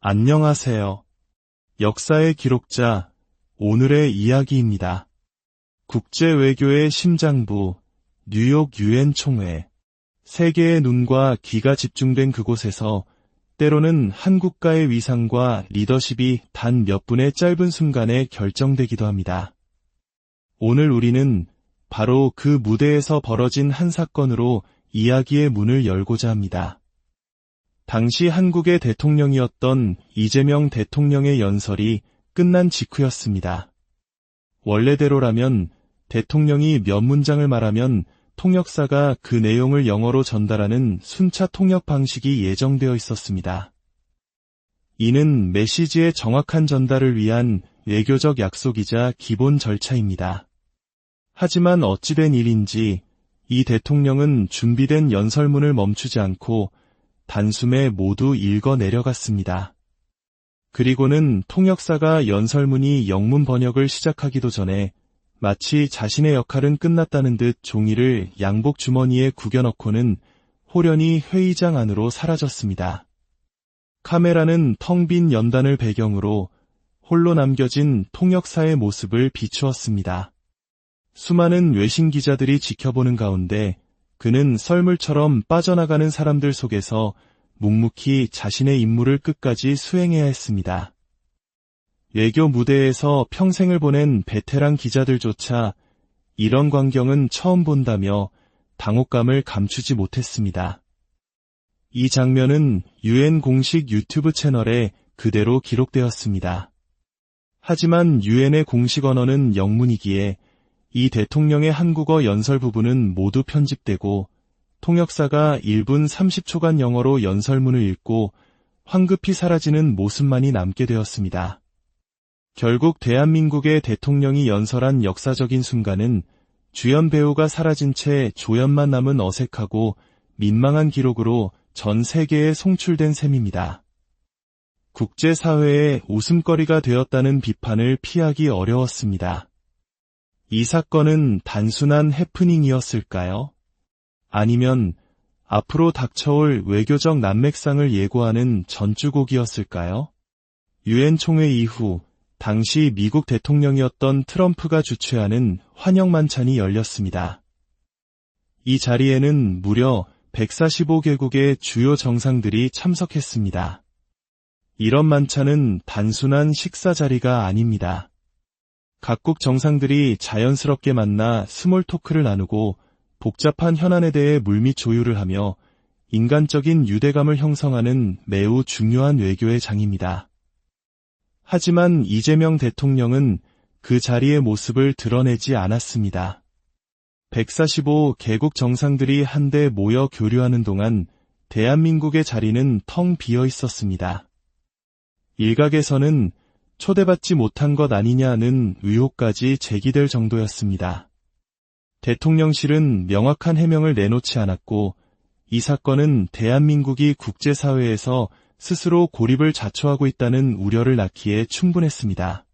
안녕하세요. 역사의 기록자, 오늘의 이야기입니다. 국제외교의 심장부, 뉴욕 유엔 총회. 세계의 눈과 귀가 집중된 그곳에서 때로는 한 국가의 위상과 리더십이 단 몇 분의 짧은 순간에 결정되기도 합니다. 오늘 우리는 바로 그 무대에서 벌어진 한 사건으로 이야기의 문을 열고자 합니다. 당시 한국의 대통령이었던 이재명 대통령의 연설이 끝난 직후였습니다. 원래대로라면 대통령이 몇 문장을 말하면 통역사가 그 내용을 영어로 전달하는 순차 통역 방식이 예정되어 있었습니다. 이는 메시지의 정확한 전달을 위한 외교적 약속이자 기본 절차입니다. 하지만 어찌된 일인지 이 대통령은 준비된 연설문을 멈추지 않고 단숨에 모두 읽어 내려갔습니다. 그리고는 통역사가 연설문이 영문 번역을 시작하기도 전에 마치 자신의 역할은 끝났다는 듯 종이를 양복 주머니에 구겨넣고는 호련히 회의장 안으로 사라졌습니다. 카메라는 텅 빈 연단을 배경으로 홀로 남겨진 통역사의 모습을 비추었습니다. 수많은 외신 기자들이 지켜보는 가운데 그는 썰물처럼 빠져나가는 사람들 속에서 묵묵히 자신의 임무를 끝까지 수행해야 했습니다. 외교 무대에서 평생을 보낸 베테랑 기자들조차 이런 광경은 처음 본다며 당혹감을 감추지 못했습니다. 이 장면은 유엔 공식 유튜브 채널에 그대로 기록되었습니다. 하지만 유엔의 공식 언어는 영문이기에 이 대통령의 한국어 연설 부분은 모두 편집되고 통역사가 1분 30초간 영어로 연설문을 읽고 황급히 사라지는 모습만이 남게 되었습니다. 결국 대한민국의 대통령이 연설한 역사적인 순간은 주연 배우가 사라진 채 조연만 남은 어색하고 민망한 기록으로 전 세계에 송출된 셈입니다. 국제사회의 웃음거리가 되었다는 비판을 피하기 어려웠습니다. 이 사건은 단순한 해프닝이었을까요? 아니면 앞으로 닥쳐올 외교적 난맥상을 예고하는 전주곡이었을까요? 유엔 총회 이후 당시 미국 대통령이었던 트럼프가 주최하는 환영만찬이 열렸습니다. 이 자리에는 무려 145개국의 주요 정상들이 참석했습니다. 이런 만찬은 단순한 식사 자리가 아닙니다. 각국 정상들이 자연스럽게 만나 스몰 토크를 나누고 복잡한 현안에 대해 물밑 조율을 하며 인간적인 유대감을 형성하는 매우 중요한 외교의 장입니다. 하지만 이재명 대통령은 그 자리의 모습을 드러내지 않았습니다. 145개국 정상들이 한데 모여 교류하는 동안 대한민국의 자리는 텅 비어 있었습니다. 일각에서는 초대받지 못한 것 아니냐는 의혹까지 제기될 정도였습니다. 대통령실은 명확한 해명을 내놓지 않았고 이 사건은 대한민국이 국제사회에서 스스로 고립을 자초하고 있다는 우려를 낳기에 충분했습니다.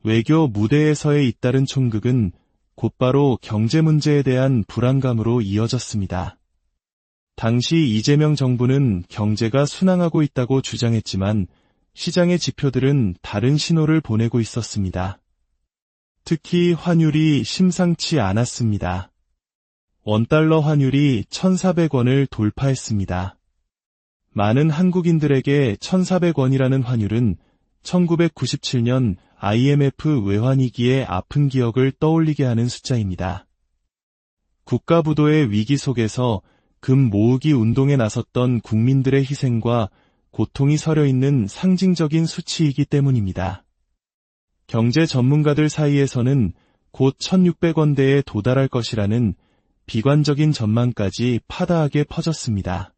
외교 무대에서의 잇따른 총극은 곧바로 경제 문제에 대한 불안감으로 이어졌습니다. 당시 이재명 정부는 경제가 순항하고 있다고 주장했지만 시장의 지표들은 다른 신호를 보내고 있었습니다. 특히 환율이 심상치 않았습니다. 원달러 환율이 1,400원을 돌파했습니다. 많은 한국인들에게 1,400원이라는 환율은 1997년 IMF 외환위기의 아픈 기억을 떠올리게 하는 숫자입니다. 국가부도의 위기 속에서 금 모으기 운동에 나섰던 국민들의 희생과 고통이 서려 있는 상징적인 수치이기 때문입니다. 경제 전문가들 사이에서는 곧 1,600원대에 도달할 것이라는 비관적인 전망까지 파다하게 퍼졌습니다.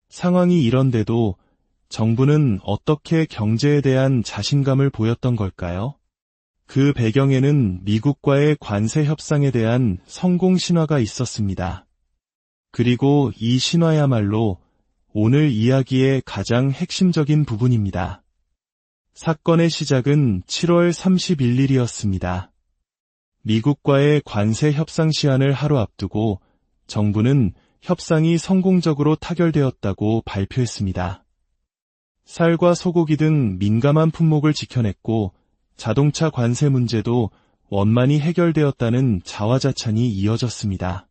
상황이 이런데도 정부는 어떻게 경제에 대한 자신감을 보였던 걸까요? 그 배경에는 미국과의 관세 협상에 대한 성공 신화가 있었습니다. 그리고 이 신화야말로 오늘 이야기의 가장 핵심적인 부분입니다. 사건의 시작은 7월 31일이었습니다. 미국과의 관세 협상 시한을 하루 앞두고 정부는 협상이 성공적으로 타결되었다고 발표했습니다. 쌀과 소고기 등 민감한 품목을 지켜냈고 자동차 관세 문제도 원만히 해결되었다는 자화자찬이 이어졌습니다.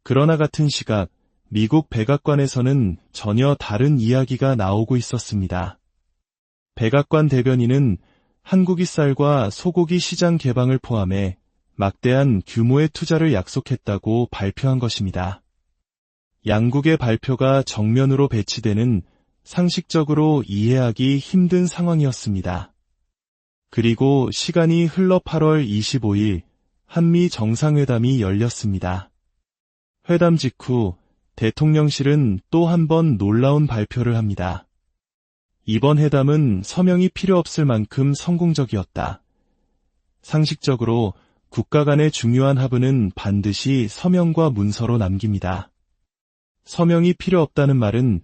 그러나 같은 시각 미국 백악관에서는 전혀 다른 이야기가 나오고 있었습니다. 백악관 대변인은 한국이 쌀과 소고기 시장 개방을 포함해 막대한 규모의 투자를 약속했다고 발표한 것입니다. 양국의 발표가 정면으로 배치되는 상식적으로 이해하기 힘든 상황이었습니다. 그리고 시간이 흘러 8월 25일 한미 정상회담이 열렸습니다. 회담 직후 대통령실은 또 한 번 놀라운 발표를 합니다. 이번 회담은 서명이 필요 없을 만큼 성공적이었다. 상식적으로 국가 간의 중요한 합의는 반드시 서명과 문서로 남깁니다. 서명이 필요 없다는 말은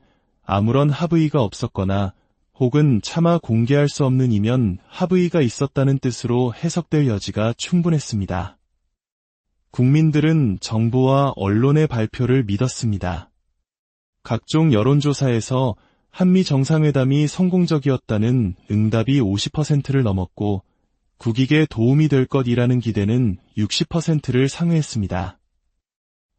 아무런 합의가 없었거나 혹은 차마 공개할 수 없는 이면 합의가 있었다는 뜻으로 해석될 여지가 충분했습니다. 국민들은 정부와 언론의 발표를 믿었습니다. 각종 여론조사에서 한미 정상회담이 성공적이었다는 응답이 50%를 넘었고 국익에 도움이 될 것이라는 기대는 60%를 상회했습니다.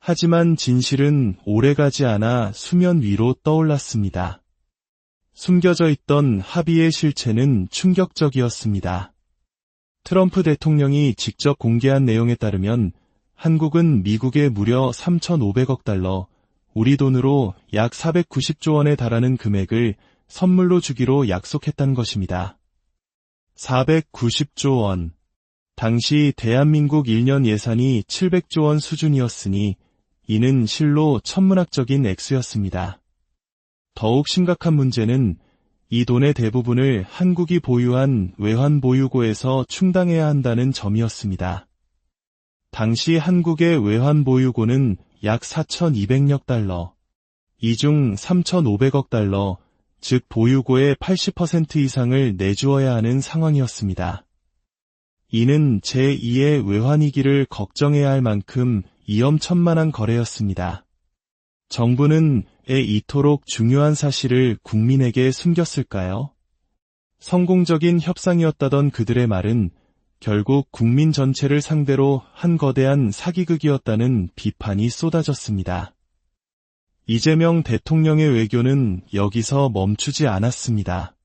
하지만 진실은 오래가지 않아 수면 위로 떠올랐습니다. 숨겨져 있던 합의의 실체는 충격적이었습니다. 트럼프 대통령이 직접 공개한 내용에 따르면 한국은 미국에 무려 3,500억 달러, 우리 돈으로 약 490조 원에 달하는 금액을 선물로 주기로 약속했다는 것입니다. 490조 원. 당시 대한민국 1년 예산이 700조 원 수준이었으니 이는 실로 천문학적인 액수였습니다. 더욱 심각한 문제는 이 돈의 대부분을 한국이 보유한 외환보유고에서 충당해야 한다는 점이었습니다. 당시 한국의 외환보유고는 약 4,200억 달러, 이 중 3,500억 달러, 즉 보유고의 80% 이상을 내주어야 하는 상황이었습니다. 이는 제2의 외환위기를 걱정해야 할 만큼 위험천만한 거래였습니다. 정부는 왜 이토록 중요한 사실을 국민에게 숨겼을까요? 성공적인 협상이었다던 그들의 말은 결국 국민 전체를 상대로 한 거대한 사기극이었다는 비판이 쏟아졌습니다. 이재명 대통령의 외교는 여기서 멈추지 않았습니다.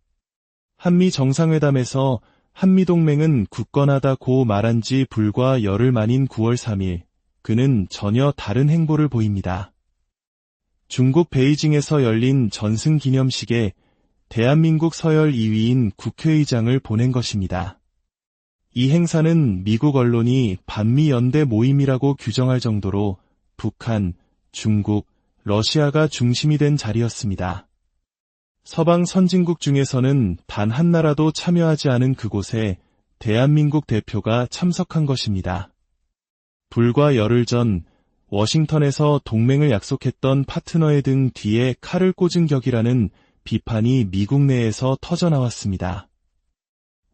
한미 정상회담에서 한미동맹은 굳건하다고 말한 지 불과 열흘 만인 9월 3일, 그는 전혀 다른 행보를 보입니다. 중국 베이징에서 열린 전승기념식에 대한민국 서열 2위인 국회의장을 보낸 것입니다. 이 행사는 미국 언론이 반미연대 모임이라고 규정할 정도로 북한, 중국, 러시아가 중심이 된 자리였습니다. 서방 선진국 중에서는 단 한 나라도 참여하지 않은 그곳에 대한민국 대표가 참석한 것입니다. 불과 열흘 전 워싱턴에서 동맹을 약속했던 파트너의 등 뒤에 칼을 꽂은 격이라는 비판이 미국 내에서 터져나왔습니다.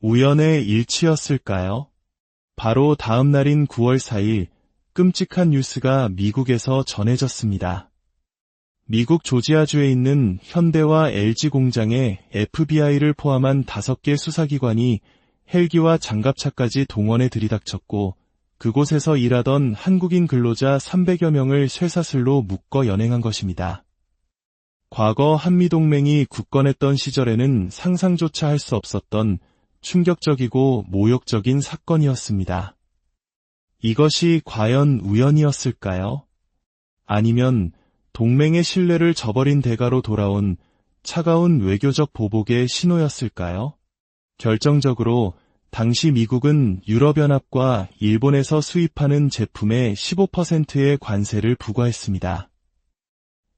우연의 일치였을까요? 바로 다음 날인 9월 4일 끔찍한 뉴스가 미국에서 전해졌습니다. 미국 조지아주에 있는 현대와 LG 공장에 FBI를 포함한 5개 수사기관이 헬기와 장갑차까지 동원해 들이닥쳤고 그곳에서 일하던 한국인 근로자 300여 명을 쇠사슬로 묶어 연행한 것입니다. 과거 한미동맹이 굳건했던 시절에는 상상조차 할 수 없었던 충격적이고 모욕적인 사건이었습니다. 이것이 과연 우연이었을까요? 아니면 동맹의 신뢰를 저버린 대가로 돌아온 차가운 외교적 보복의 신호였을까요? 결정적으로 당시 미국은 유럽연합과 일본에서 수입하는 제품의 15%의 관세를 부과했습니다.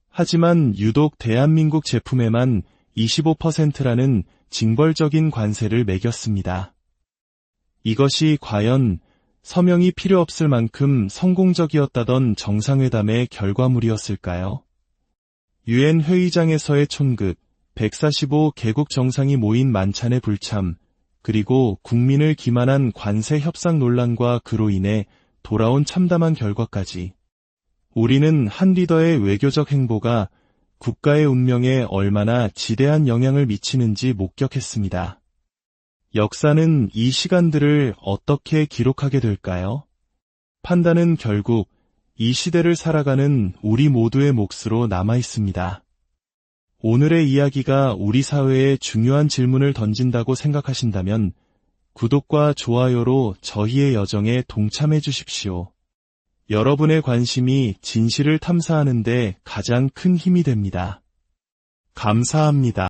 하지만 유독 대한민국 제품에만 25%라는 징벌적인 관세를 매겼습니다. 이것이 과연 서명이 필요 없을 만큼 성공적이었다던 정상회담의 결과물이었을까요? 유엔 회의장에서의 촌극, 145개국 정상이 모인 만찬의 불참, 그리고 국민을 기만한 관세 협상 논란과 그로 인해 돌아온 참담한 결과까지. 우리는 한 리더의 외교적 행보가 국가의 운명에 얼마나 지대한 영향을 미치는지 목격했습니다. 역사는 이 시간들을 어떻게 기록하게 될까요? 판단은 결국 이 시대를 살아가는 우리 모두의 몫으로 남아 있습니다. 오늘의 이야기가 우리 사회에 중요한 질문을 던진다고 생각하신다면 구독과 좋아요로 저희의 여정에 동참해 주십시오. 여러분의 관심이 진실을 탐사하는 데 가장 큰 힘이 됩니다. 감사합니다.